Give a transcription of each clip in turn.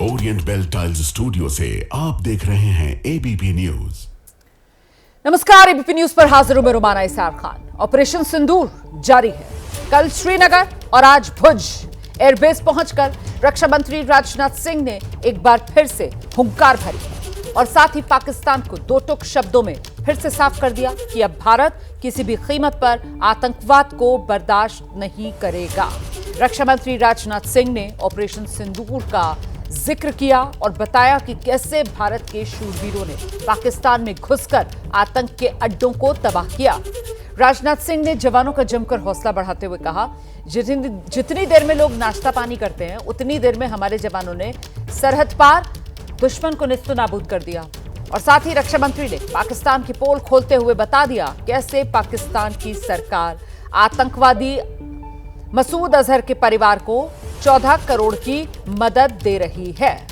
Orient bell tiles studio से आप देख रहे हैं एबीपी न्यूज। नमस्कार, एबीपी न्यूज पर हाजिर हूं मैं रुमाना इसार खान। ऑपरेशन सिंदूर जारी है। कल श्रीनगर और आज भुज एयरबेस पहुंचकर रक्षा मंत्री राजनाथ सिंह ने एक बार फिर से हुंकार भरी और साथ ही पाकिस्तान को दो टुक शब्दों में फिर से साफ कर दिया कि अब भारत किसी भी कीमत पर आतंकवाद को बर्दाश्त नहीं करेगा। रक्षा मंत्री राजनाथ सिंह ने ऑपरेशन सिंदूर का जिक्र किया और बताया कि कैसे भारत के शूरवीरों ने पाकिस्तान में घुसकर आतंक के अड्डों को तबाह किया। राजनाथ सिंह ने जवानों का जमकर हौसला बढ़ाते हुए कहा, जितनी देर में लोग नाश्ता पानी करते हैं उतनी देर में हमारे जवानों ने सरहद पार दुश्मन को नेस्तनाबूद कर दिया। और साथ ही रक्षा मंत्री ने पाकिस्तान की पोल खोलते हुए बता दिया कैसे पाकिस्तान की सरकार आतंकवादी मसूद अजहर के परिवार को 14 करोड़ की मदद दे रही है।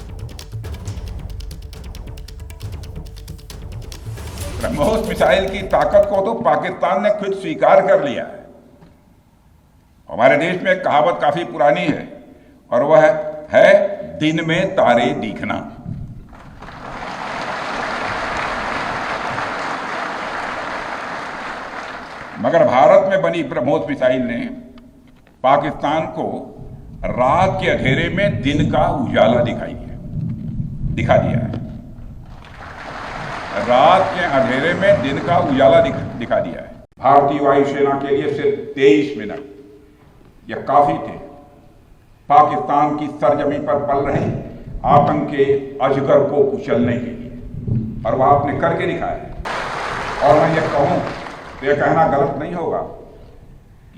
ब्रह्मोस मिसाइल की ताकत को तो पाकिस्तान ने खुद स्वीकार कर लिया है। हमारे देश में एक कहावत काफी पुरानी है और वह है दिन में तारे दिखना। मगर भारत में बनी ब्रह्मोस मिसाइल ने पाकिस्तान को रात के अंधेरे में दिन का उजाला दिखा दिया है। रात के अंधेरे में दिन का उजाला दिखा दिया है। भारतीय वायुसेना के लिए सिर्फ 23 मिनट यह काफी थे पाकिस्तान की सरजमी पर पल रहे आतंक के अजगर को कुचलने के लिए, और वह आपने करके दिखाया। और मैं ये कहूं तो यह कहना गलत नहीं होगा,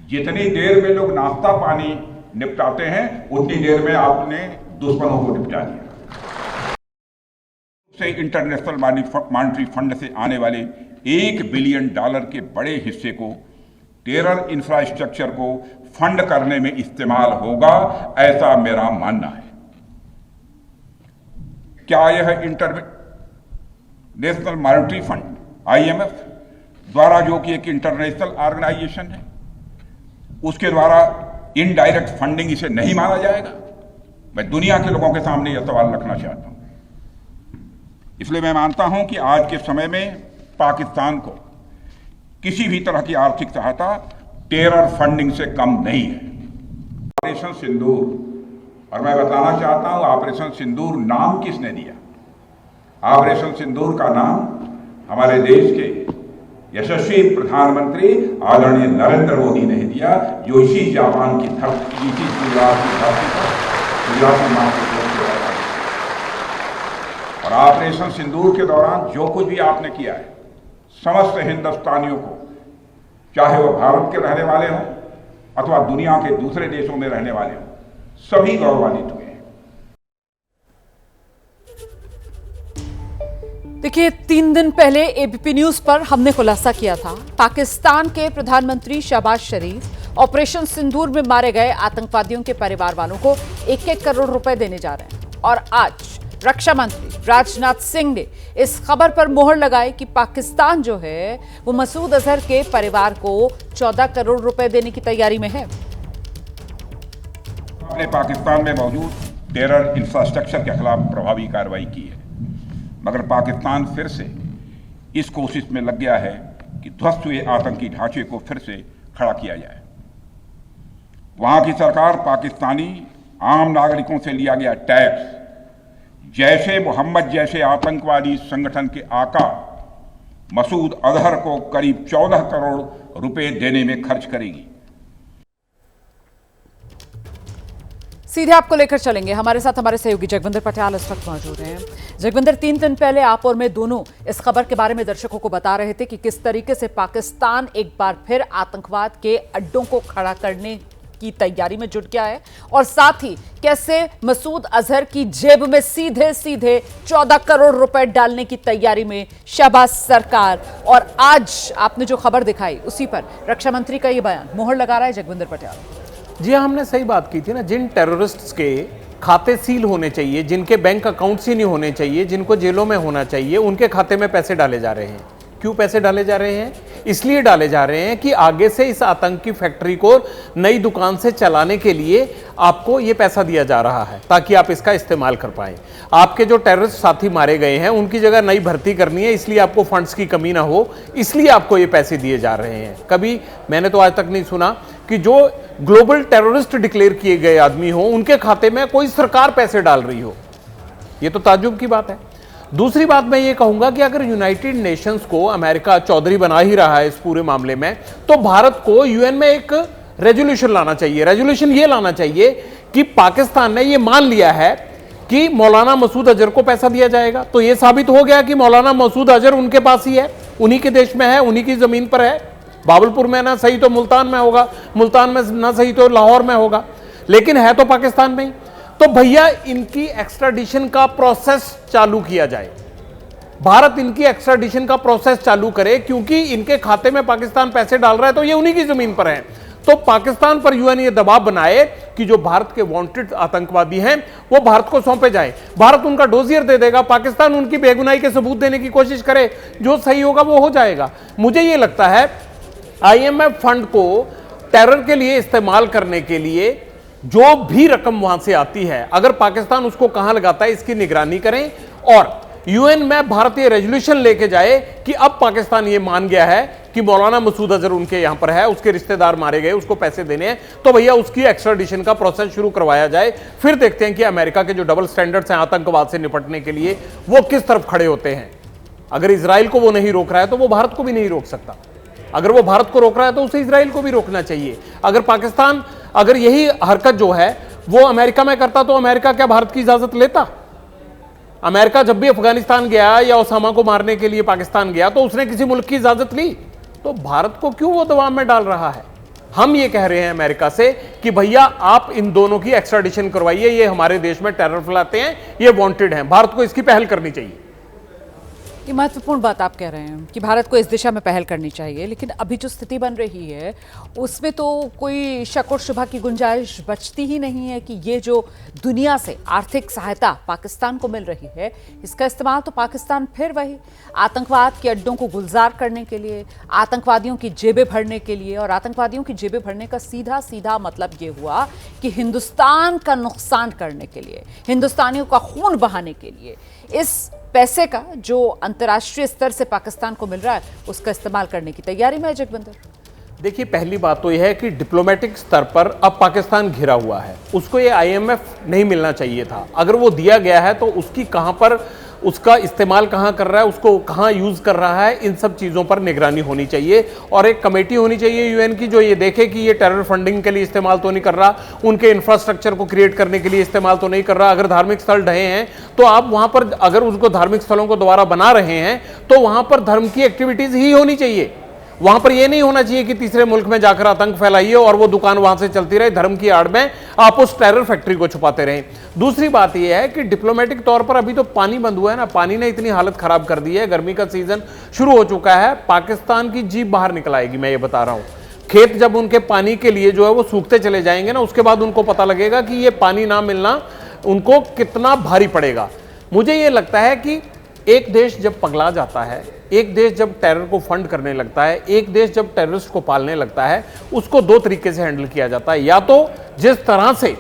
जितनी देर में लोग नाश्ता पानी निपटाते हैं उतनी देर में आपने दुश्मनों को निपटा दिया। से इंटरनेशनल मॉनेटरी फंड से आने वाले $1 बिलियन के बड़े हिस्से को टेरर इंफ्रास्ट्रक्चर को फंड करने में इस्तेमाल होगा, ऐसा मेरा मानना है। क्या यह इंटरनेशनल मॉनेटरी फंड IMF द्वारा, जो कि एक इंटरनेशनल ऑर्गेनाइजेशन है, उसके द्वारा इनडायरेक्ट फंडिंग इसे नहीं माना जाएगा? मैं दुनिया के लोगों के सामने यह सवाल रखना चाहता हूं। इसलिए मैं मानता हूं कि आज के समय में पाकिस्तान को किसी भी तरह की आर्थिक सहायता टेरर फंडिंग से कम नहीं है। ऑपरेशन सिंदूर, और मैं बताना चाहता हूं ऑपरेशन सिंदूर नाम किसने दिया? ऑपरेशन सिंदूर का नाम हमारे देश के यशस्वी प्रधानमंत्री आदरणीय नरेंद्र मोदी ने दिया, जो इसी जापान की धरती, इसी गुजरात की धरती पर गुजराती मां के और ऑपरेशन सिंदूर के दौरान जो कुछ भी आपने किया है, समस्त हिंदुस्तानियों को, चाहे वह भारत के रहने वाले हों अथवा दुनिया के दूसरे देशों में रहने वाले हों, सभी गौरवान्वित हुए। देखिए, 3 दिन पहले एबीपी न्यूज पर हमने खुलासा किया था, पाकिस्तान के प्रधानमंत्री शहबाज शरीफ ऑपरेशन सिंदूर में मारे गए आतंकवादियों के परिवार वालों को 1-1 करोड़ रुपए देने जा रहे हैं। और आज रक्षा मंत्री राजनाथ सिंह ने इस खबर पर मोहर लगाई कि पाकिस्तान जो है वो मसूद अजहर के परिवार को 14 करोड़ रुपए देने की तैयारी में है। आपने पाकिस्तान में मौजूद टेरर इंफ्रास्ट्रक्चर के खिलाफ प्रभावी कार्रवाई की है, मगर पाकिस्तान फिर से इस कोशिश में लग गया है कि ध्वस्त हुए आतंकी ढांचे को फिर से खड़ा किया जाए। वहां की सरकार पाकिस्तानी आम नागरिकों से लिया गया टैक्स जैसे मोहम्मद जैसे आतंकवादी संगठन के आका मसूद अजहर को करीब 14 करोड़ रुपए देने में खर्च करेगी। सीधे आपको लेकर चलेंगे, हमारे साथ हमारे सहयोगी जगविंदर पटियाल इस वक्त मौजूद हैं। जगविंदर, 3 दिन पहले आप और मैं दोनों इस खबर के बारे में दर्शकों को बता रहे थे कि किस तरीके से पाकिस्तान एक बार फिर आतंकवाद के अड्डों को खड़ा करने की तैयारी में जुट गया है, और साथ ही कैसे मसूद अजहर की जेब में सीधे सीधे 14 करोड़ रुपए डालने की तैयारी में शहबाज सरकार। और आज आपने जो खबर दिखाई उसी पर रक्षा मंत्री का यह बयान मोहर लगा रहा है जगविंदर पटियाल। जी हाँ, हमने सही बात की थी ना। जिन टेररिस्ट्स के खाते सील होने चाहिए, जिनके बैंक अकाउंट्स ही नहीं होने चाहिए, जिनको जेलों में होना चाहिए, उनके खाते में पैसे डाले जा रहे हैं। क्यों पैसे डाले जा रहे हैं? इसलिए डाले जा रहे हैं कि आगे से इस आतंकी फैक्ट्री को नई दुकान से चलाने के लिए आपको ये पैसा दिया जा रहा है ताकि आप इसका इस्तेमाल कर पाएं। आपके जो टेररिस्ट साथी मारे गए हैं उनकी जगह नई भर्ती करनी है, इसलिए आपको फंड्स की कमी ना हो, इसलिए आपको ये पैसे दिए जा रहे हैं। कभी मैंने तो आज तक नहीं सुना कि जो ग्लोबल टेररिस्ट डिक्लेयर किए गए आदमी हो उनके खाते में कोई सरकार पैसे डाल रही हो। ये तो ताज्जुब की बात है। दूसरी बात मैं ये कहूंगा कि अगर यूनाइटेड नेशंस को अमेरिका चौधरी बना ही रहा है इस पूरे मामले में, तो भारत को यूएन में एक रेजोल्यूशन लाना चाहिए। रेजोल्यूशन ये लाना चाहिए कि पाकिस्तान ने ये मान लिया है कि मौलाना मसूद अजहर को पैसा दिया जाएगा, तो ये साबित हो गया कि मौलाना मसूद अजहर उनके पास ही है, उन्हीं के देश में है, उन्हीं की जमीन पर है। बाबुलपुर में ना सही तो मुल्तान में होगा, मुल्तान में ना सही तो लाहौर में होगा, लेकिन है तो पाकिस्तान में ही। तो भैया इनकी एक्स्ट्राडिशन का प्रोसेस चालू किया जाए, भारत इनकी एक्स्ट्राडिशन का प्रोसेस चालू करे, क्योंकि इनके खाते में पाकिस्तान पैसे डाल रहा है तो ये उन्हीं की जमीन पर है। तो पाकिस्तान पर यूएन ये दबाव बनाए कि जो भारत के वांटेड आतंकवादी हैं वो भारत को सौंपे जाए। भारत उनका डोजियर दे देगा, पाकिस्तान उनकी बेगुनाही के सबूत देने की कोशिश करे, जो सही होगा वो हो जाएगा। मुझे ये लगता है आईएमएफ फंड को टेरर के लिए इस्तेमाल करने के लिए जो भी रकम वहां से आती है, अगर पाकिस्तान उसको कहां लगाता है इसकी निगरानी करें और यूएन में भारतीय रेजोल्यूशन लेके जाए कि अब पाकिस्तान ये मान गया है कि मौलाना मसूद अजहर उनके यहां पर है, उसके रिश्तेदार मारे गए, उसको पैसे देने हैं, तो भैया उसकी एक्स्ट्राडिशन का प्रोसेस शुरू करवाया जाए। फिर देखते हैं कि अमेरिका के जो डबल स्टैंडर्ड्स हैं आतंकवाद से निपटने के लिए वो किस तरफ खड़े होते हैं। अगर इजराइल को वो नहीं रोक रहा है तो वो भारत को भी नहीं रोक सकता, अगर वो भारत को रोक रहा है तो उसे इजराइल को भी रोकना चाहिए। अगर पाकिस्तान अगर यही हरकत जो है वो अमेरिका में करता तो अमेरिका क्या भारत की इजाजत लेता? अमेरिका जब भी अफगानिस्तान गया या ओसामा को मारने के लिए पाकिस्तान गया तो उसने किसी मुल्क की इजाजत ली? तो भारत को क्यों वो दबाव में डाल रहा है? हम ये कह रहे हैं अमेरिका से कि भैया आप इन दोनों की एक्स्ट्राडिशन करवाइए, ये हमारे देश में टेरर फैलाते हैं, ये वांटेड हैं, भारत को इसकी पहल करनी चाहिए। ये महत्वपूर्ण बात आप कह रहे हैं कि भारत को इस दिशा में पहल करनी चाहिए, लेकिन अभी जो स्थिति बन रही है उसमें तो कोई शक और शुबा की गुंजाइश बचती ही नहीं है कि ये जो दुनिया से आर्थिक सहायता पाकिस्तान को मिल रही है इसका इस्तेमाल तो पाकिस्तान फिर वही आतंकवाद के अड्डों को गुलजार करने के लिए, आतंकवादियों की जेबें भरने के लिए, और आतंकवादियों की जेबें भरने का सीधा सीधा मतलब ये हुआ कि हिंदुस्तान का नुकसान करने के लिए, हिंदुस्तानियों का खून बहाने के लिए इस पैसे का जो अंतर्राष्ट्रीय स्तर से पाकिस्तान को मिल रहा है उसका इस्तेमाल करने की तैयारी में है जगविंदर। देखिए, पहली बात तो यह है कि डिप्लोमेटिक स्तर पर अब पाकिस्तान घिरा हुआ है, उसको ये आईएमएफ नहीं मिलना चाहिए था। अगर वो दिया गया है तो उसकी कहां पर उसका इस्तेमाल कहां कर रहा है, उसको कहां यूज कर रहा है, इन सब चीजों पर निगरानी होनी चाहिए और एक कमेटी होनी चाहिए यूएन की जो ये देखे कि ये टेरर फंडिंग के लिए इस्तेमाल तो नहीं कर रहा, उनके इंफ्रास्ट्रक्चर को क्रिएट करने के लिए इस्तेमाल तो नहीं कर रहा। अगर धार्मिक स्थल ढहे हैं तो आप वहां पर अगर उसको धार्मिक स्थलों को दोबारा बना रहे हैं तो वहां पर धर्म की एक्टिविटीज ही होनी चाहिए। वहां पर यह नहीं होना चाहिए कि तीसरे मुल्क में जाकर आतंक फैलाइए और वो दुकान वहां से चलती रहे, धर्म की आड़ में आप उस टेरर फैक्ट्री को छुपाते रहें। दूसरी बात यह है कि डिप्लोमेटिक तौर पर अभी तो पानी बंद हुआ है ना, पानी ने इतनी हालत खराब कर दी है, गर्मी का सीजन शुरू हो चुका है, पाकिस्तान की जीभ बाहर निकल आएगी। मैं ये बता रहा हूं, खेत जब उनके पानी के लिए जो है वो सूखते चले जाएंगे ना, उसके बाद उनको पता लगेगा कि ये पानी ना मिलना उनको कितना भारी पड़ेगा। मुझे ये लगता है कि एक देश जब पगला जाता है, एक देश जब टेरर को फंड करने लगता है, एक देश जब टेररिस्ट को पालने लगता है, उसको दो तरीके से हैंडल किया जाता है। या तो जिस तरह से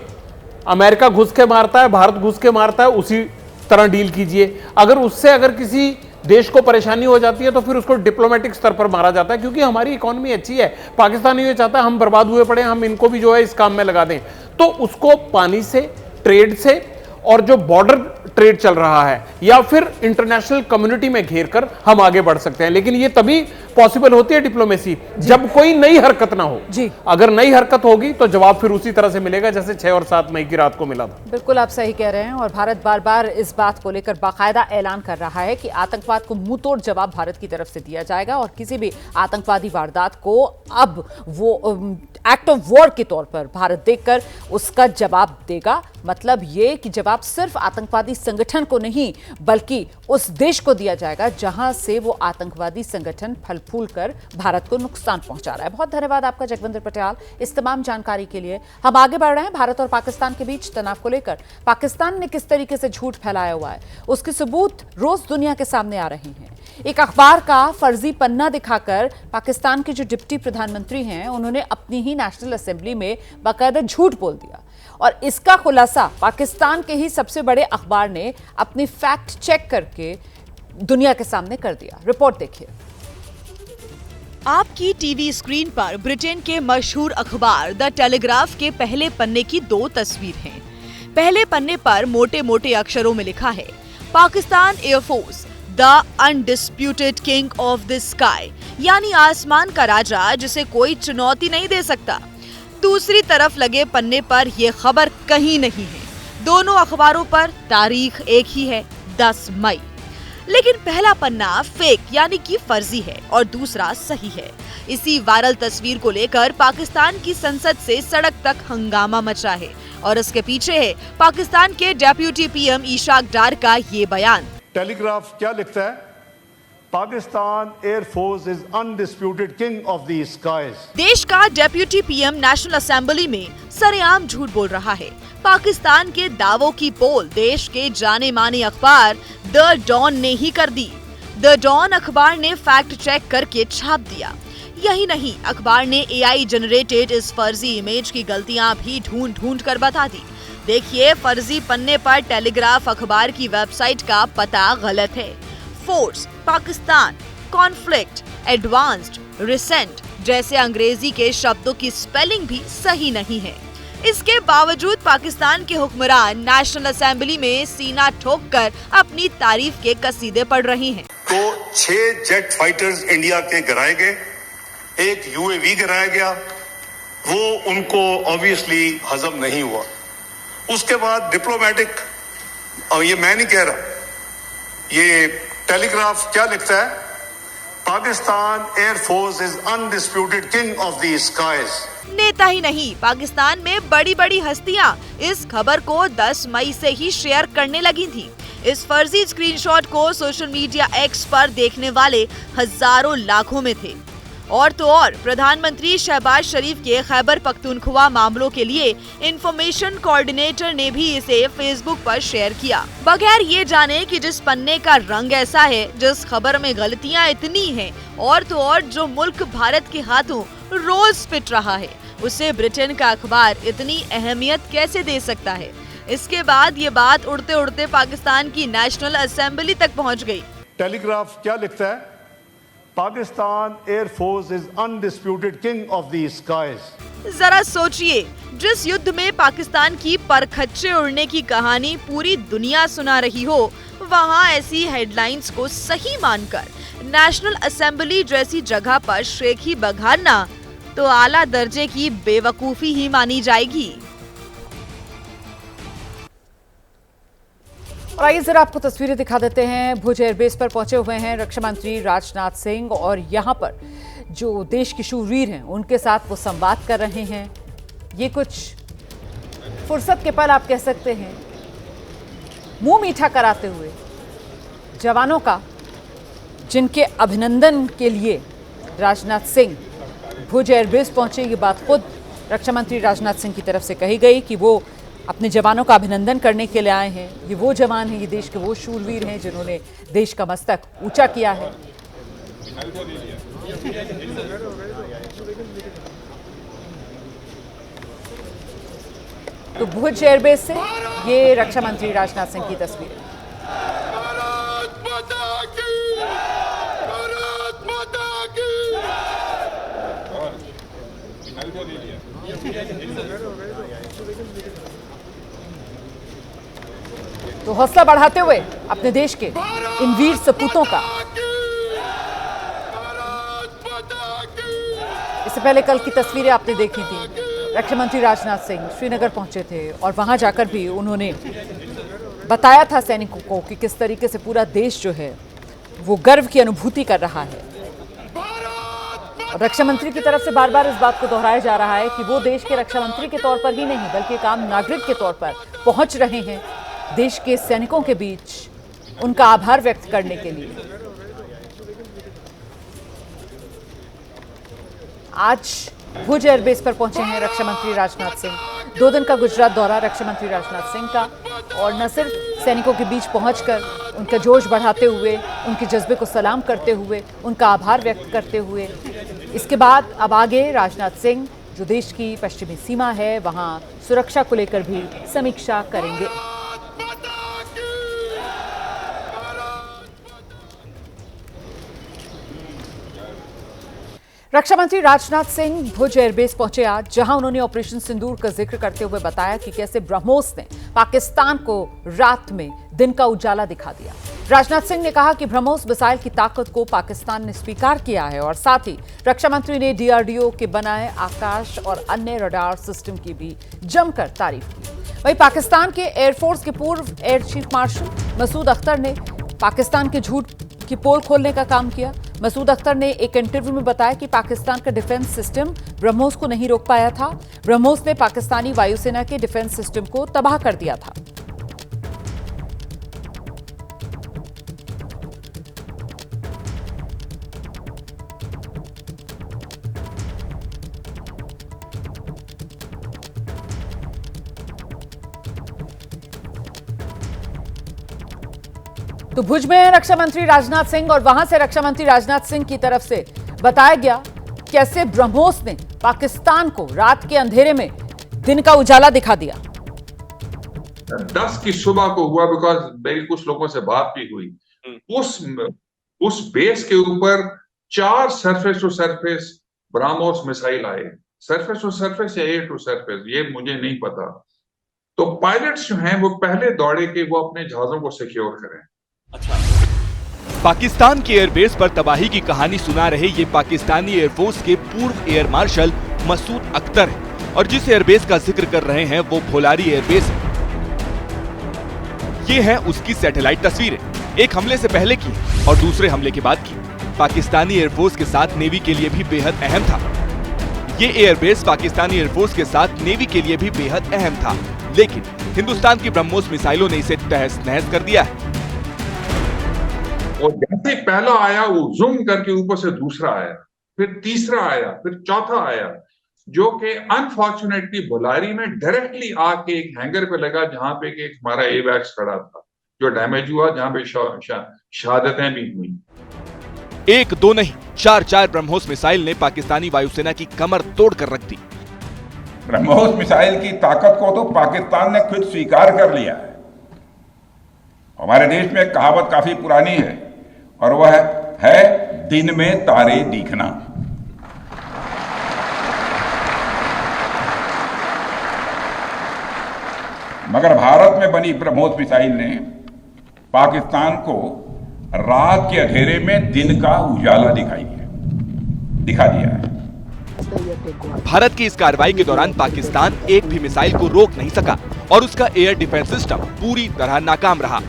अमेरिका घुस के मारता है, भारत घुस के मारता है, उसी तरह डील कीजिए। अगर किसी देश को परेशानी हो जाती है तो फिर उसको डिप्लोमेटिक स्तर पर मारा जाता है, क्योंकि हमारी इकोनॉमी अच्छी है। पाकिस्तान ये चाहता है हम बर्बाद हुए पड़े, हम इनको भी जो है इस काम में लगा दें। तो उसको पानी से, ट्रेड से और जो बॉर्डर ट्रेड चल रहा है या फिर इंटरनेशनल कम्युनिटी में घेर कर हम आगे बढ़ सकते हैं। लेकिन ये तभी पॉसिबल होती है डिप्लोमेसी जब कोई नई हरकत ना हो जी। अगर नई हरकत होगी तो जवाब फिर उसी तरह से मिलेगा जैसे 6 और 7 मई की रात को मिला था। बिल्कुल आप सही कह रहे हैं और भारत बार बार इस बात को लेकर बाकायदा ऐलान कर रहा है कि आतंकवाद को मुंह तोड़ जवाब भारत की तरफ से दिया जाएगा और किसी भी आतंकवादी वारदात को अब वो एक्ट ऑफ वॉर के तौर पर भारत देखकर उसका जवाब देगा। मतलब ये कि जवाब सिर्फ आतंकवादी संगठन को नहीं बल्कि उस देश को दिया जाएगा जहां से वो आतंकवादी संगठन फल फूल कर भारत को नुकसान पहुंचा रहा है। बहुत धन्यवाद आपका जगविंदर पटियाल इस तमाम जानकारी के लिए। हम आगे बढ़ रहे हैं भारत और पाकिस्तान के बीच तनाव को लेकर। पाकिस्तान ने किस तरीके से झूठ फैलाया हुआ है उसके सबूत रोज दुनिया के सामने आ रहे हैं। एक अखबार का फर्जी पन्ना दिखाकर पाकिस्तान के जो डिप्टी प्रधानमंत्री हैं उन्होंने अपनी ही नेशनल असेंबली में बाकायदा झूठ बोल दिया और इसका खुलासा पाकिस्तान के ही सबसे बड़े अखबार ने अपनी फैक्ट चेक करके दुनिया के सामने कर दिया। रिपोर्ट देखिए। आपकी टीवी स्क्रीन पर ब्रिटेन के मशहूर अखबार द टेलीग्राफ के पहले पन्ने की 2 तस्वीर हैं। पहले पन्ने पर मोटे मोटे अक्षरों में लिखा है Pakistan air force the undisputed king of the sky, यानी आसमान का राजा जिसे कोई चुनौती नहीं दे सकता। दूसरी तरफ लगे पन्ने पर यह खबर कहीं नहीं है। दोनों अखबारों पर तारीख एक ही है, 10 मई। लेकिन पहला पन्ना फेक यानी कि फर्जी है और दूसरा सही है। इसी वायरल तस्वीर को लेकर पाकिस्तान की संसद से सड़क तक हंगामा मचा है और इसके पीछे है पाकिस्तान के डेप्यूटी पीएम इशाक डार का ये बयान। टेलीग्राफ क्या लिखता है? Pakistan air force is undisputed king of the skies. देश का डेप्यूटी पीएम नेशनल असेंबली में सरेआम झूठ बोल रहा है। पाकिस्तान के दावों की पोल देश के जाने माने अखबार द डॉन ने ही कर दी। द डॉन अखबार ने फैक्ट चेक करके छाप दिया। यही नहीं, अखबार ने एआई जनरेटेड इस फर्जी इमेज की गलतियां भी ढूंढ ढूंढ कर बता दी। देखिए, फर्जी पन्ने पर टेलीग्राफ अखबार की वेबसाइट का पता गलत है। Force, Pakistan, conflict, advanced, recent जैसे अंग्रेजी के शब्दों की स्पेलिंग भी सही नहीं है। इसके बावजूद पाकिस्तान के हुक्मरान नेशनल असेंबली में सीना ठोककर अपनी तारीफ के कसीदे पढ़ रहे हैं। तो 6 जेट फाइटर्स इंडिया के गिराए गए, एक यूएवी गिराया गया, वो उनको ऑब्वियसली हजम नहीं हुआ। उसके बाद डिप्लोमेटिक, और ये मैं नहीं कह रहा, ये टेलीग्राफ क्या लिखता है? Pakistan air force is undisputed king of the skies. नेता ही नहीं, पाकिस्तान में बड़ी बड़ी हस्तियां इस खबर को 10 मई से ही शेयर करने लगी थी। इस फर्जी स्क्रीनशॉट को सोशल मीडिया एक्स पर देखने वाले हजारों लाखों में थे। और तो और प्रधानमंत्री शहबाज शरीफ के खैबर पख्तूनख्वा मामलों के लिए इंफॉर्मेशन कोऑर्डिनेटर ने भी इसे फेसबुक पर शेयर किया, बगैर ये जाने कि जिस पन्ने का रंग ऐसा है, जिस खबर में गलतियां इतनी हैं, और तो और जो मुल्क भारत के हाथों रोज पिट रहा है, उसे ब्रिटेन का अखबार इतनी अहमियत कैसे दे सकता है? इसके बाद ये बात उड़ते उड़ते पाकिस्तान की नेशनल असेंबली तक पहुँच गयी। टेलीग्राफ क्या लिखता है? Pakistan air force is undisputed king of the skies. जरा सोचिए, जिस युद्ध में पाकिस्तान की परखच्चे उड़ने की कहानी पूरी दुनिया सुना रही हो, वहां ऐसी हेडलाइंस को सही मानकर नेशनल असेंबली जैसी जगह पर शेखी बघारना तो आला दर्जे की बेवकूफी ही मानी जाएगी। और आइए जरा आपको तस्वीरें दिखा देते हैं। भुज एयरबेस पर पहुंचे हुए हैं रक्षा मंत्री राजनाथ सिंह और यहाँ पर जो देश के शूरवीर हैं उनके साथ वो संवाद कर रहे हैं। ये कुछ फुर्सत के पल आप कह सकते हैं, मुंह मीठा कराते हुए जवानों का, जिनके अभिनंदन के लिए राजनाथ सिंह भुज एयरबेस पहुंचे। ये बात खुद रक्षा मंत्री राजनाथ सिंह की तरफ से कही गई कि वो अपने जवानों का अभिनंदन करने के लिए आए हैं। ये वो जवान हैं, ये देश के वो शूरवीर हैं जिन्होंने देश का मस्तक ऊंचा किया है। तो भुज एयरबेस से ये रक्षा मंत्री राजनाथ सिंह की तस्वीर है। तो हौसला बढ़ाते हुए अपने देश के इन वीर सपूतों का, इससे पहले कल की तस्वीरें आपने देखी थी। रक्षा मंत्री राजनाथ सिंह श्रीनगर पहुंचे थे और वहां जाकर भी उन्होंने बताया था सैनिकों को कि किस तरीके से पूरा देश जो है वो गर्व की अनुभूति कर रहा है। और रक्षा मंत्री की तरफ से बार बार इस बात को दोहराया जा रहा है कि वो देश के रक्षा मंत्री के तौर पर ही नहीं बल्कि एक आम नागरिक के तौर पर पहुंच रहे हैं देश के सैनिकों के बीच उनका आभार व्यक्त करने के लिए। आज भुज एयरबेस पर पहुंचे हैं रक्षा मंत्री राजनाथ सिंह। 2 दिन का गुजरात दौरा रक्षा मंत्री राजनाथ सिंह का, और न सिर्फ सैनिकों के बीच पहुंचकर उनका जोश बढ़ाते हुए, उनके जज्बे को सलाम करते हुए, उनका आभार व्यक्त करते हुए। इसके बाद अब आगे राजनाथ सिंह जो देश की पश्चिमी सीमा है वहां सुरक्षा को लेकर भी समीक्षा करेंगे। रक्षा मंत्री राजनाथ सिंह भुज एयरबेस पहुंचे आज, जहां उन्होंने ऑपरेशन सिंदूर का जिक्र करते हुए बताया कि कैसे ब्रह्मोस ने पाकिस्तान को रात में दिन का उजाला दिखा दिया। राजनाथ सिंह ने कहा कि ब्रह्मोस मिसाइल की ताकत को पाकिस्तान ने स्वीकार किया है और साथ ही रक्षा मंत्री ने डीआरडीओ के बनाए आकाश और अन्य रडार सिस्टम की भी जमकर तारीफ की। वहीं पाकिस्तान के एयरफोर्स के पूर्व air chief marshal Masood Akhtar ने पाकिस्तान के झूठ की पोल खोलने का काम किया। मसूद अख्तर ने एक इंटरव्यू में बताया कि पाकिस्तान का डिफेंस सिस्टम ब्रह्मोस को नहीं रोक पाया था। ब्रह्मोस ने पाकिस्तानी वायुसेना के डिफेंस सिस्टम को तबाह कर दिया था। तो भुज में रक्षा मंत्री राजनाथ सिंह और वहां से रक्षा मंत्री राजनाथ सिंह की तरफ से बताया गया कैसे ब्रह्मोस ने पाकिस्तान को रात के अंधेरे में दिन का उजाला दिखा दिया। 10 की सुबह को हुआ, बिकॉज मेरी कुछ लोगों से बात भी हुई। उस बेस के ऊपर 4 surface to surface BrahMos missile आए, सरफेस टू सरफेस या एयर टू सरफेस, ये मुझे नहीं पता। तो पायलट्स जो हैं वो पहले दौड़े कि वो अपने जहाजों को सिक्योर करें। पाकिस्तान के एयरबेस पर तबाही की कहानी सुना रहे ये पाकिस्तानी एयरफोर्स के पूर्व एयर मार्शल मसूद अख्तर हैं और जिस एयरबेस का जिक्र कर रहे हैं वो भोलारी एयरबेस है। ये है उसकी सैटेलाइट तस्वीरें, एक हमले से पहले की और दूसरे हमले के बाद की। पाकिस्तानी एयरफोर्स के साथ नेवी के लिए भी बेहद अहम था। ये एयरबेस पाकिस्तानी एयरफोर्स के साथ नेवी के लिए भी बेहद अहम था, लेकिन हिंदुस्तान की ब्रह्मोस मिसाइलों ने इसे तहस नहस कर दिया है। और जैसे पहला आया वो जूम करके ऊपर से दूसरा आया, फिर तीसरा आया, फिर चौथा आया, जो कि अनफॉर्चुनेटली भोलारी में डायरेक्टली आके एक हैंगर पे लगा जहां पे एक हमारा एवैक्स खड़ा था जो डैमेज हुआ, जहां पे शहादतें भी हुई। 1 2 नहीं 4 ब्रह्मोस मिसाइल ने पाकिस्तानी वायुसेना की कमर तोड़ कर रख दी। ब्रह्मोस मिसाइल की ताकत को तो पाकिस्तान ने खुद स्वीकार कर लिया है। हमारे देश में एक कहावत काफी पुरानी है और वह है दिन में तारे दिखना। मगर भारत में बनी ब्रह्मोस मिसाइल ने पाकिस्तान को रात के अंधेरे में दिन का उजाला दिखा दिया है। भारत की इस कार्रवाई के दौरान पाकिस्तान एक भी मिसाइल को रोक नहीं सका और उसका एयर डिफेंस सिस्टम पूरी तरह नाकाम रहा।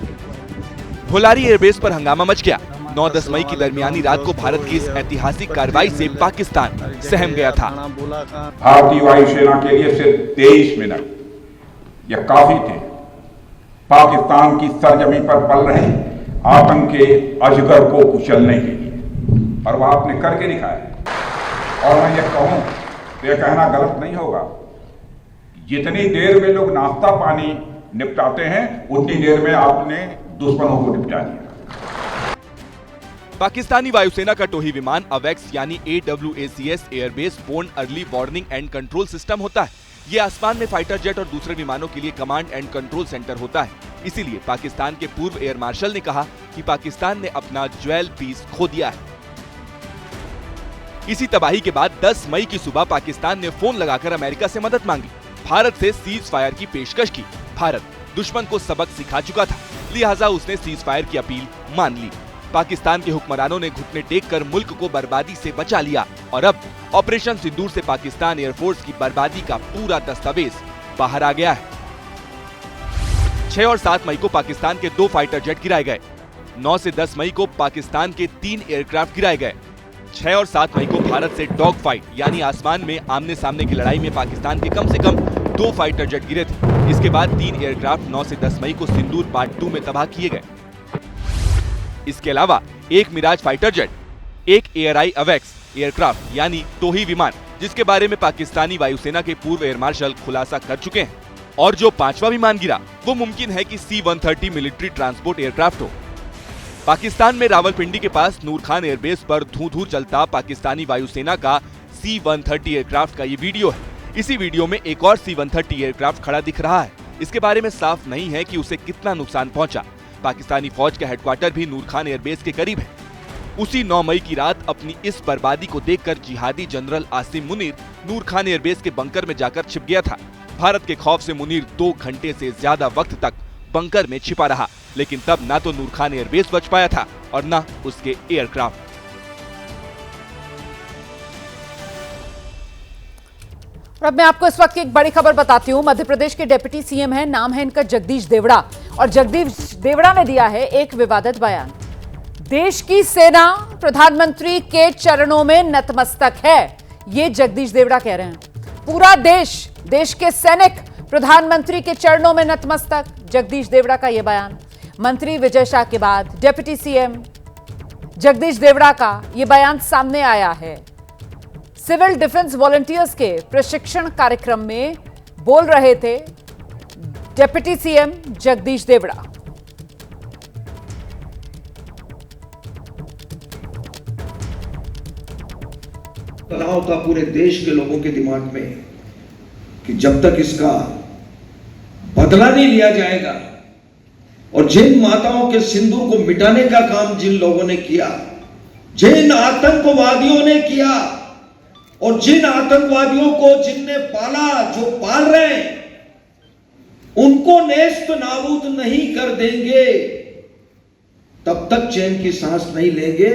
भोलारी एयरबेस पर हंगामा मच गया। 9-10 मई की दरमियानी रात को भारत की इस ऐतिहासिक कार्रवाई से पाकिस्तान सहम गया था। भारतीय वायुसेना के लिए सिर्फ 23 मिनट यह काफी थे पाकिस्तान की सरजमी पर पल रहे आतंक के अजगर को कुचलने के लिए, और वह आपने करके दिखाया। और मैं ये कहूं तो यह कहना गलत नहीं होगा, जितनी देर में लोग नाश्ता पानी निपटाते हैं उतनी देर में आपने दुश्मनों को निपटा दिया। पाकिस्तानी वायुसेना का टोही विमान अवेक्स यानी AWACS airbase borne early warning and control system होता है। ये आसमान में फाइटर जेट और दूसरे विमानों के लिए कमांड एंड कंट्रोल सेंटर होता है। इसीलिए पाकिस्तान के पूर्व एयर मार्शल ने कहा कि पाकिस्तान ने अपना ज्वेल पीस खो दिया है। इसी तबाही के बाद 10 मई की सुबह पाकिस्तान ने फोन लगाकर अमेरिका से मदद मांगी, भारत से सीज फायर की पेशकश की। भारत दुश्मन को सबक सिखा चुका था, लिहाजा उसने सीज फायर की अपील मान ली। पाकिस्तान के हुक्मरानों ने घुटने टेक कर मुल्क को बर्बादी से बचा लिया और अब ऑपरेशन सिंदूर से पाकिस्तान एयरफोर्स की बर्बादी का पूरा दस्तावेज बाहर आ गया है। 6 और 7 मई को पाकिस्तान के 2 फाइटर जेट गिराए गए। 9 से 10 मई को पाकिस्तान के 3 एयरक्राफ्ट गिराए गए। 6 और 7 मई को भारत से डॉग फाइट यानी आसमान में आमने सामने की लड़ाई में पाकिस्तान के कम से कम 2 फाइटर जेट गिरे थे। इसके बाद 3 एयरक्राफ्ट 9 से 10 मई को सिंदूर पार्ट 2 में तबाह किए गए। इसके अलावा 1 मिराज फाइटर जेट, 1 एआरआई अवेक्स एयरक्राफ्ट यानी टोही विमान, जिसके बारे में पाकिस्तानी वायुसेना के पूर्व एयर मार्शल खुलासा कर चुके हैं। और जो 5वां विमान गिरा वो मुमकिन है कि C-130 मिलिट्री ट्रांसपोर्ट एयरक्राफ्ट हो। पाकिस्तान में रावलपिंडी के पास नूर खान एयरबेस पर धू-धू चलता पाकिस्तानी वायुसेना का C-130 एयरक्राफ्ट का ये वीडियो है। इसी वीडियो में एक और C-130 एयरक्राफ्ट खड़ा दिख रहा है। इसके बारे में साफ नहीं है कि उसे कितना नुकसान पहुंचा। पाकिस्तानी फौज का हेडक्वार्टर भी नूर खान एयरबेस के करीब है। उसी 9 मई की रात अपनी इस बर्बादी को देखकर जिहादी जनरल आसिम मुनीर नूर खान एयरबेस के बंकर में जाकर छिप गया था। भारत के खौफ से मुनीर 2 घंटे से ज्यादा वक्त तक बंकर में छिपा रहा, लेकिन तब ना तो नूर खान एयरबेस बच पाया था और ना उसके एयरक्राफ्ट। और अब मैं आपको इस वक्त की एक बड़ी खबर बताती हूं। मध्य प्रदेश के डिप्टी सीएम हैं, नाम है इनका जगदीश देवड़ा, और जगदीश देवड़ा ने दिया है एक विवादित बयान। देश की सेना प्रधानमंत्री के चरणों में नतमस्तक है, ये जगदीश देवड़ा कह रहे हैं। पूरा देश के सैनिक प्रधानमंत्री के चरणों में नतमस्तक, जगदीश देवड़ा का यह बयान। मंत्री विजय शाह के बाद डिप्टी सीएम जगदीश देवड़ा का यह बयान सामने आया है। सिविल डिफेंस वॉलंटियर्स के प्रशिक्षण कार्यक्रम में बोल रहे थे डिप्टी सीएम जगदीश देवड़ा। तनाव था पूरे देश के लोगों के दिमाग में कि जब तक इसका बदला नहीं लिया जाएगा और जिन माताओं के सिंदूर को मिटाने का काम जिन लोगों ने किया, जिन आतंकवादियों ने किया और जिन आतंकवादियों को जिनने पाला, जो पाल रहे हैं, उनको नेस्त नाबूद नहीं कर देंगे तब तक चैन की सांस नहीं लेंगे।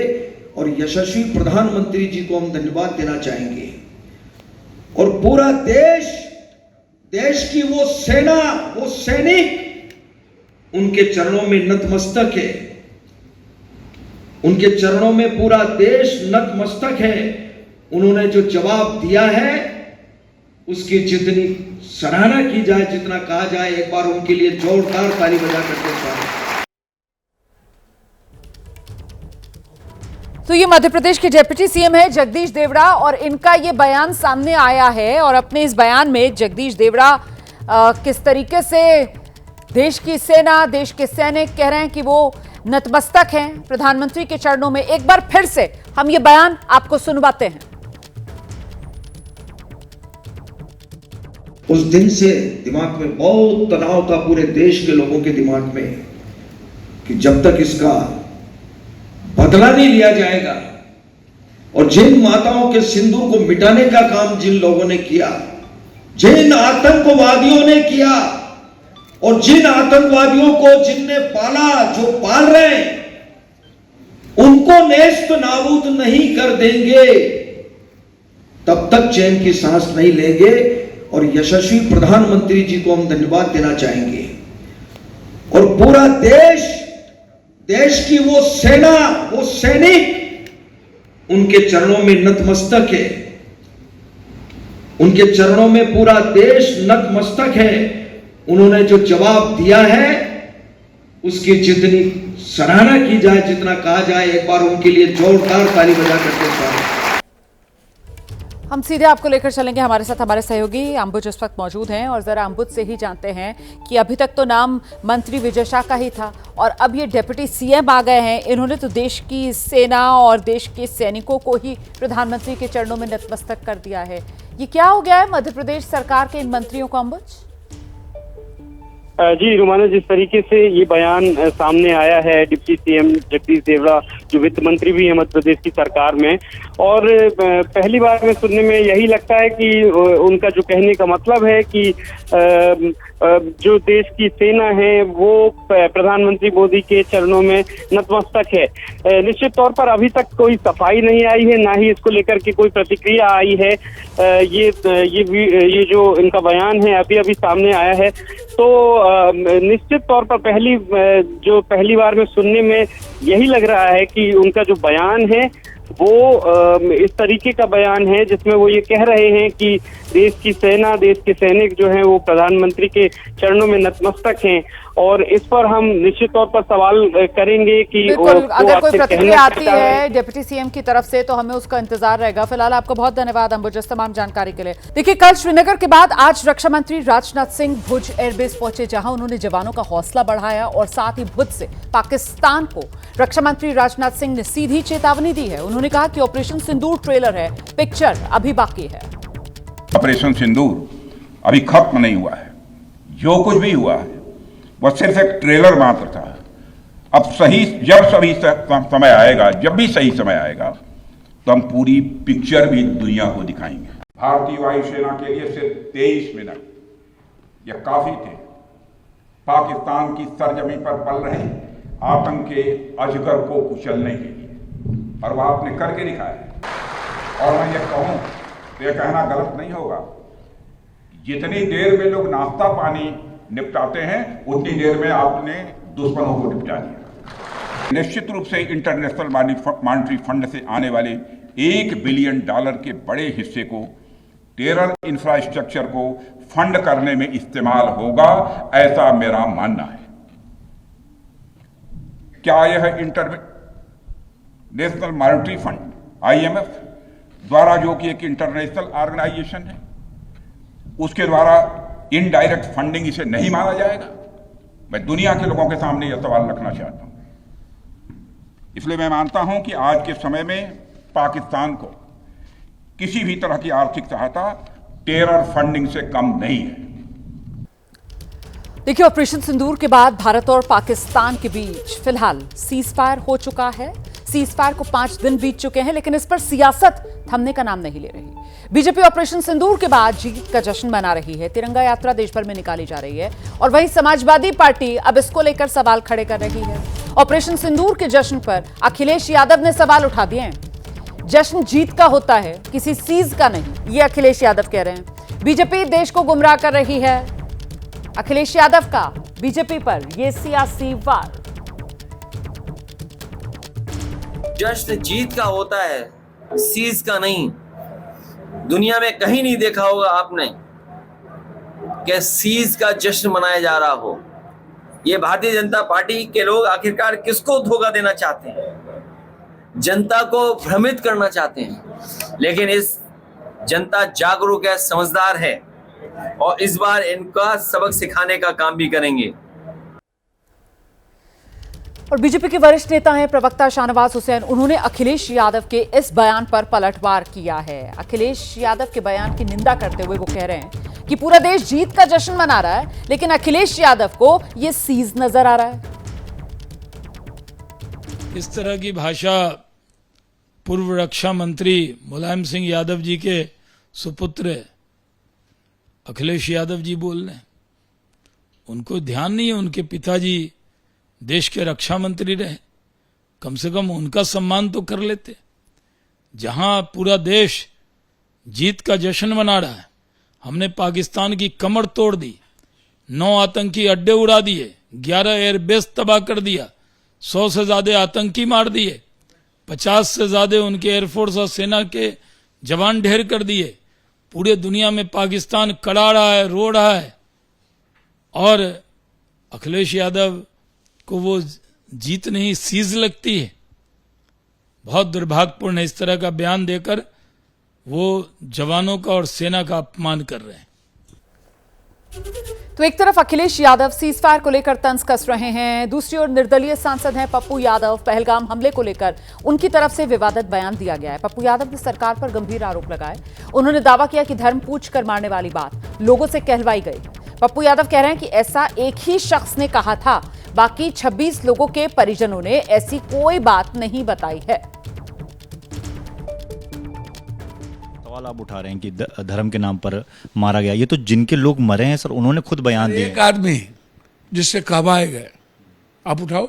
और यशस्वी प्रधानमंत्री जी को हम धन्यवाद देना चाहेंगे। और पूरा देश की वो सेना, वो सैनिक उनके चरणों में नतमस्तक है। उनके चरणों में पूरा देश नतमस्तक है। उन्होंने जो जवाब दिया है उसकी जितनी सराहना की जाए, जितना कहा जाए, एक बार उनके लिए जोरदार ताली बजा करके स्वागत। तो ये मध्य प्रदेश के डिप्टी सीएम है जगदीश देवड़ा, और इनका ये बयान सामने आया है। और अपने इस बयान में जगदीश देवड़ा किस तरीके से देश की सेना, देश के सैनिक कह रहे हैं कि वो नतमस्तक हैं प्रधानमंत्री के चरणों में। एक बार फिर से हम ये बयान आपको सुनवाते हैं। उस दिन से दिमाग में बहुत तनाव था पूरे देश के लोगों के दिमाग में कि जब तक इसका बदला नहीं लिया जाएगा और जिन माताओं के सिंदूर को मिटाने का काम जिन लोगों ने किया, जिन आतंकवादियों ने किया और जिन आतंकवादियों को जिनने पाला, जो पाल रहे हैं, उनको नेस्त नाबूद नहीं कर देंगे तब तक चैन की सांस नहीं लेंगे। और यशस्वी प्रधानमंत्री जी को हम धन्यवाद देना चाहेंगे। और पूरा देश की वो सेना, वो सैनिक उनके चरणों में नतमस्तक है। उनके चरणों में पूरा देश नतमस्तक है। उन्होंने जो जवाब दिया है उसकी जितनी सराहना की जाए, जितना कहा जाए, एक बार उनके लिए जोरदार ताली बजा करके स्वागत। हम सीधे आपको लेकर चलेंगे, हमारे साथ हमारे सहयोगी अंबुज इस वक्त मौजूद हैं, और जरा अंबुज से ही जानते हैं कि अभी तक तो नाम मंत्री विजय शाह का ही था और अब ये डिप्टी सीएम आ गए हैं। इन्होंने तो देश की सेना और देश के सैनिकों को ही प्रधानमंत्री के चरणों में नतमस्तक कर दिया है। ये क्या हो गया है मध्य प्रदेश सरकार के इन मंत्रियों को अंबुज? जी रुमाना, जिस तरीके से ये बयान सामने आया है डिप्टी सीएम जगदीश देवड़ा, जो वित्त मंत्री भी है मध्य प्रदेश की सरकार में, और पहली बार में सुनने में यही लगता है कि उनका जो कहने का मतलब है कि जो देश की सेना है वो प्रधानमंत्री मोदी के चरणों में नतमस्तक है। निश्चित तौर पर अभी तक कोई सफाई नहीं आई है, ना ही इसको लेकर के कोई प्रतिक्रिया आई है। ये जो इनका बयान है अभी अभी सामने आया है, तो निश्चित तौर पर पहली बार में सुनने में यही लग रहा है कि उनका जो बयान है वो इस तरीके का बयान है जिसमें वो ये कह रहे हैं कि देश की सेना, देश के सैनिक जो हैं वो प्रधानमंत्री के चरणों में नतमस्तक हैं। और इस पर हम निश्चित तौर पर सवाल करेंगे कि बिल्कुल, अगर कोई प्रतिक्रिया आती है डिप्टी सीएम की तरफ से तो हमें उसका इंतजार रहेगा। फिलहाल आपको बहुत धन्यवाद अंबुज इस तमाम जानकारी के लिए। देखिए, कल श्रीनगर के बाद आज रक्षा मंत्री राजनाथ सिंह भुज एयरबेस पहुंचे, जहां उन्होंने जवानों का हौसला बढ़ाया और साथ ही भुज से पाकिस्तान को रक्षा मंत्री राजनाथ सिंह ने सीधी चेतावनी दी है। उन्होंने कहा कि ऑपरेशन सिंदूर ट्रेलर है, पिक्चर अभी बाकी है। ऑपरेशन सिंदूर अभी खत्म नहीं हुआ है। जो कुछ भी हुआ है वह सिर्फ एक ट्रेलर मात्र था। अब समय आएगा, जब भी सही समय आएगा तो हम पूरी पिक्चर भी दुनिया को दिखाएंगे। भारतीय वायुसेना के लिए सिर्फ 23 मिनट यह काफी थे पाकिस्तान की सरजमीन पर पल रहे आतंक के अजगर को कुचलने के लिए, और वह आपने करके दिखाया। और मैं ये कहूं तो यह कहना गलत नहीं होगा, जितनी देर में लोग नाश्ता पानी निपटाते हैं उतनी देर में आपने दुश्मनों को निपटा दिया। निश्चित रूप से इंटरनेशनल मॉनेटरी फंड से आने वाले $1 बिलियन के बड़े हिस्से को टेरर इंफ्रास्ट्रक्चर को फंड करने में इस्तेमाल होगा, ऐसा मेरा मानना है। क्या यह इंटरनेशनल मॉनेटरी फंड IMF द्वारा, जो कि एक इंटरनेशनल ऑर्गेनाइजेशन है, उसके द्वारा इनडायरेक्ट फंडिंग इसे नहीं माना जाएगा? मैं दुनिया के लोगों के सामने यह सवाल रखना चाहता हूं। इसलिए मैं मानता हूं कि आज के समय में पाकिस्तान को किसी भी तरह की आर्थिक सहायता टेरर फंडिंग से कम नहीं है। देखिए, ऑपरेशन सिंदूर के बाद भारत और पाकिस्तान के बीच फिलहाल सीज फायर हो चुका है। सीज फायर को 5 दिन बीत चुके हैं, लेकिन इस पर सियासत थमने का नाम नहीं ले रही। बीजेपी ऑपरेशन सिंदूर के बाद जीत का जश्न मना रही है। तिरंगा यात्रा देश भर में निकाली जा रही है और वहीं समाजवादी पार्टी अब इसको लेकर सवाल खड़े कर रही है। ऑपरेशन सिंदूर के जश्न पर अखिलेश यादव ने सवाल उठा दिए हैं। जश्न जीत का होता है, किसी सीज का नहीं, ये अखिलेश यादव कह रहे हैं। बीजेपी देश को गुमराह कर रही है। अखिलेश यादव का बीजेपी पर यह सियासी वार। जश्न जीत का होता है, सीज का नहीं। दुनिया में कहीं नहीं देखा होगा आपने कि सीज का जश्न मनाया जा रहा हो। ये भारतीय जनता पार्टी के लोग आखिरकार किसको धोखा देना चाहते हैं? जनता को भ्रमित करना चाहते हैं। लेकिन इस जनता जागरूक है, समझदार है और इस बार इनका सबक सिखाने का काम भी करेंगे। और बीजेपी के वरिष्ठ नेता हैं प्रवक्ता शाहनवाज हुसैन, उन्होंने अखिलेश यादव के इस बयान पर पलटवार किया है। अखिलेश यादव के बयान की निंदा करते हुए वो कह रहे हैं कि पूरा देश जीत का जश्न मना रहा है, लेकिन अखिलेश यादव को ये सीज नजर आ रहा है। इस तरह की भाषा पूर्व रक्षा मंत्री मुलायम सिंह यादव जी के सुपुत्र अखिलेश यादव जी बोल रहे हैं। उनको ध्यान नहीं है, उनके पिताजी देश के रक्षा मंत्री रहे, कम से कम उनका सम्मान तो कर लेते। जहां पूरा देश जीत का जश्न मना रहा है, हमने पाकिस्तान की कमर तोड़ दी, 9 आतंकी अड्डे उड़ा दिए, 11 एयरबेस तबाह कर दिया, 100 से ज्यादा आतंकी मार दिए, 50 से ज्यादा उनके एयरफोर्स और सेना के जवान ढेर कर दिए। पूरे दुनिया में पाकिस्तान कड़ा रहा है, रो रहा है, और अखिलेश यादव को वो जीत नहीं सीज लगती है। बहुत दुर्भाग्यपूर्ण है, इस तरह का बयान देकर वो जवानों का और सेना का अपमान कर रहे हैं। तो एक तरफ अखिलेश यादव सीज फायर को लेकर तंज कस रहे हैं, दूसरी ओर निर्दलीय सांसद हैं पप्पू यादव। पहलगाम हमले को लेकर उनकी तरफ से विवादित बयान दिया गया है। पप्पू यादव ने सरकार पर गंभीर आरोप लगाए। उन्होंने दावा किया कि धर्म पूछ कर मारने वाली बात लोगों से कहलवाई गई। पप्पू यादव कह रहे हैं कि ऐसा एक ही शख्स ने कहा था, बाकी 26 लोगों के परिजनों ने ऐसी कोई बात नहीं बताई है। सवाल आप उठा रहे हैं कि धर्म के नाम पर मारा गया, ये तो जिनके लोग मरे हैं सर, उन्होंने खुद बयान दिए। एक आदमी जिससे कहवाए गए, आप उठाओ,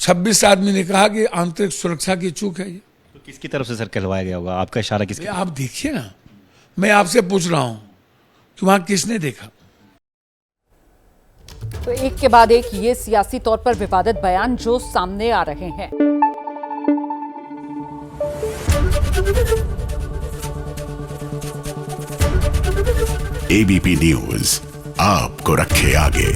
26 आदमी ने कहा कि आंतरिक सुरक्षा की चूक है। ये तो किसकी तरफ से सर कहलवाया गया होगा? आपका इशारा किसके? आप देखिए ना, मैं आपसे पूछ रहा हूं कि वहां किसने देखा। तो एक के बाद एक ये सियासी तौर पर विवादित बयान जो सामने आ रहे हैं। ABP न्यूज आपको रखे आगे।